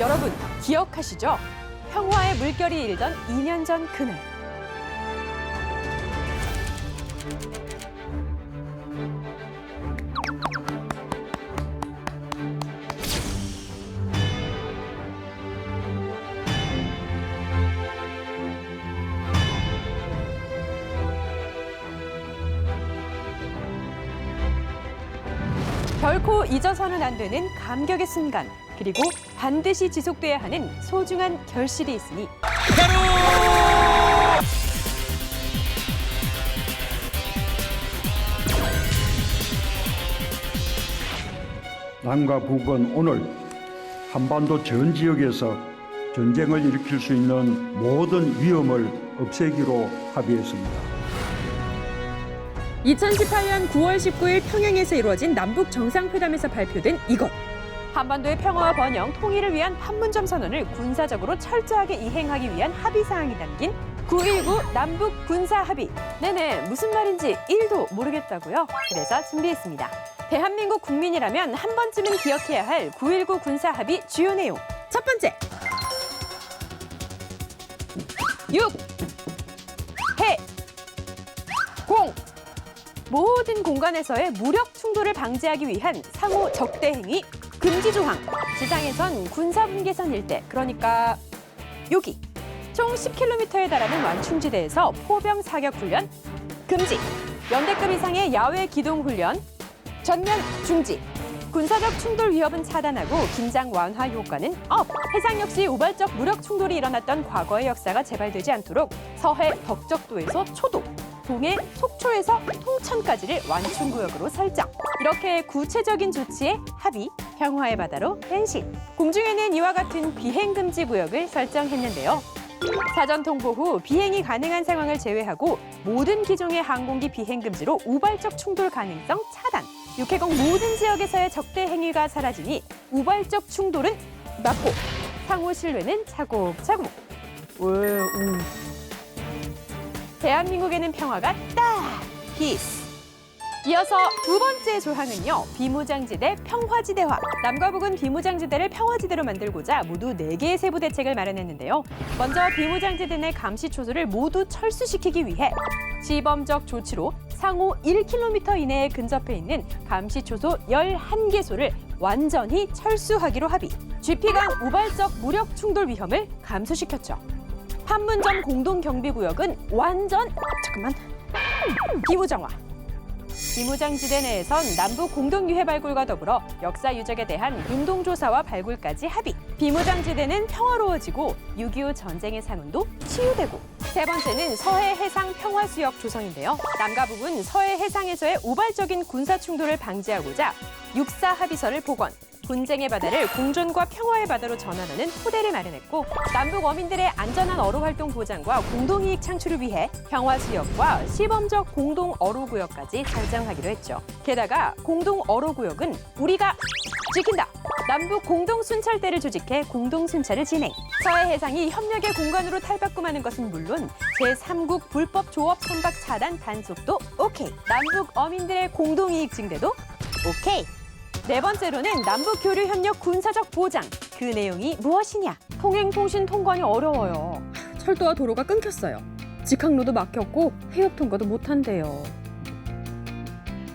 여러분 기억하시죠? 평화의 물결이 일던 2년 전 그날. 결코 잊어서는 안 되는 감격의 순간, 그리고 반드시 지속돼야 하는 소중한 결실이 있으니 남과 북은 오늘 한반도 전 지역에서 전쟁을 일으킬 수 있는 모든 위험을 없애기로 합의했습니다. 2018년 9월 19일 평양에서 이루어진 남북 정상회담에서 발표된 이것. 한반도의 평화와 번영, 통일을 위한 판문점 선언을 군사적으로 철저하게 이행하기 위한 합의사항이 담긴 9.19 남북 군사 합의. 네네, 무슨 말인지 1도 모르겠다고요? 그래서 준비했습니다. 대한민국 국민이라면 한 번쯤은 기억해야 할 9.19 군사 합의 주요 내용. 첫 번째, 6. 해. 공. 모든 공간에서의 무력 충돌을 방지하기 위한 상호 적대 행위 금지 조항. 지상에선 군사분계선 일대, 그러니까 여기 총 10km에 달하는 완충지대에서 포병 사격 훈련 금지. 연대급 이상의 야외 기동 훈련 전면 중지. 군사적 충돌 위협은 차단하고 긴장 완화 효과는 업. 해상 역시 우발적 무력 충돌이 일어났던 과거의 역사가 재발되지 않도록 서해 덕적도에서 초도, 동해 속초에서 통천까지를 완충구역으로 설정. 이렇게 구체적인 조치에 합의, 평화의 바다로 변신. 공중에는 이와 같은 비행금지 구역을 설정했는데요. 사전 통보 후 비행이 가능한 상황을 제외하고 모든 기종의 항공기 비행금지로 우발적 충돌 가능성 차단. 육해공 모든 지역에서의 적대 행위가 사라지니 우발적 충돌은 막고 상호 신뢰는 차곡차곡. 대한민국에는 평화가 딱! 피스! 이어서 두 번째 조항은요, 비무장지대 평화지대화. 남과 북은 비무장지대를 평화지대로 만들고자 모두 4개의 세부 대책을 마련했는데요. 먼저 비무장지대 내 감시초소를 모두 철수시키기 위해 시범적 조치로 상호 1km 이내에 근접해 있는 감시초소 11개소를 완전히 철수하기로 합의. GP간 우발적 무력 충돌 위험을 감소시켰죠. 판문점 공동경비구역은 비무장화. 비무장지대 내에선 남북 공동유해 발굴과 더불어 역사 유적에 대한 공동조사와 발굴까지 합의. 비무장지대는 평화로워지고 6.25 전쟁의 상흔도 치유되고. 세 번째는 서해 해상 평화수역 조성인데요. 남과 북은 서해 해상에서의 우발적인 군사 충돌을 방지하고자 육사 합의서를 복원. 분쟁의 바다를 공존과 평화의 바다로 전환하는 토대를 마련했고, 남북 어민들의 안전한 어로 활동 보장과 공동이익 창출을 위해 평화수역과 시범적 공동 어로구역까지 설정하기로 했죠. 게다가 공동 어로구역은 우리가 지킨다. 남북 공동 순찰대를 조직해 공동 순찰을 진행. 서해 해상이 협력의 공간으로 탈바꿈하는 것은 물론 제3국 불법 조업 선박 차단 단속도 오케이. 남북 어민들의 공동이익 증대도 오케이. 네 번째로는 남북 교류 협력 군사적 보장. 그 내용이 무엇이냐? 통행통신 통관이 어려워요. 철도와 도로가 끊겼어요. 직항로도 막혔고 해협 통과도 못한대요.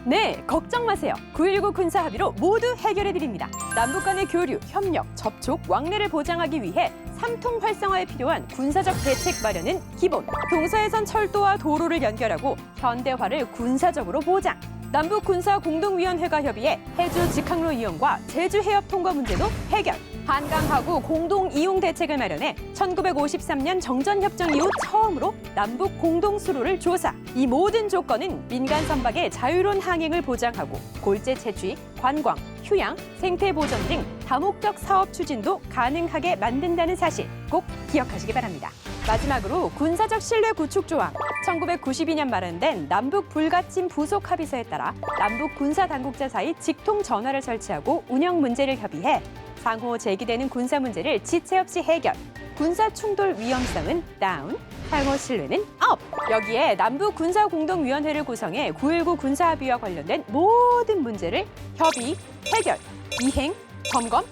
네, 걱정 마세요. 9.19 군사 합의로 모두 해결해드립니다. 남북 간의 교류, 협력, 접촉, 왕래를 보장하기 위해 삼통 활성화에 필요한 군사적 대책 마련은 기본. 동서해선 철도와 도로를 연결하고 현대화를 군사적으로 보장. 남북 군사 공동위원회가 협의해 해주 직항로 이용과 제주 해협 통과 문제도 해결. 한강하구 공동 이용 대책을 마련해 1953년 정전협정 이후 처음으로 남북 공동 수로를 조사. 이 모든 조건은 민간 선박의 자유로운 항행을 보장하고 골재 채취, 관광, 휴양, 생태 보전 등 다목적 사업 추진도 가능하게 만든다는 사실 꼭 기억하시기 바랍니다. 마지막으로 군사적 신뢰 구축 조항. 1992년 마련된 남북 불가침 부속 합의서에 따라 남북 군사 당국자 사이 직통 전화를 설치하고 운영 문제를 협의해 상호 제기되는 군사 문제를 지체 없이 해결. 군사 충돌 위험성은 다운, 상호 신뢰는 업. 여기에 남북 군사 공동위원회를 구성해 9.19 군사 합의와 관련된 모든 문제를 협의, 해결, 이행, 점검,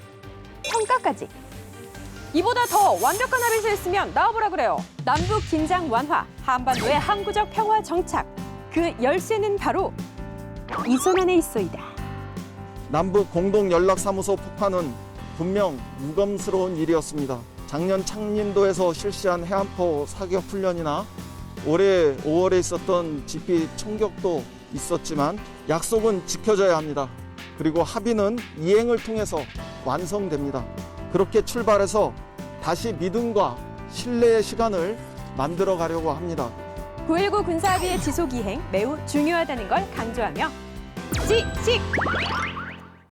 평가까지 이보다 더 완벽한 합의서 있으면 나와보라 그래요. 남북 긴장 완화, 한반도의 항구적 평화 정착. 그 열쇠는 바로 이 손 안에 있어이다. 남북 공동연락사무소 폭파는 분명 유감스러운 일이었습니다. 작년 창린도에서 실시한 해안포 사격 훈련이나 올해 5월에 있었던 GP 총격도 있었지만 약속은 지켜져야 합니다. 그리고 합의는 이행을 통해서 완성됩니다. 그렇게 출발해서 다시 믿음과 신뢰의 시간을 만들어 가려고 합니다. 9.19 군사합의의 지속 이행 매우 중요하다는 걸 강조하며 찍찍!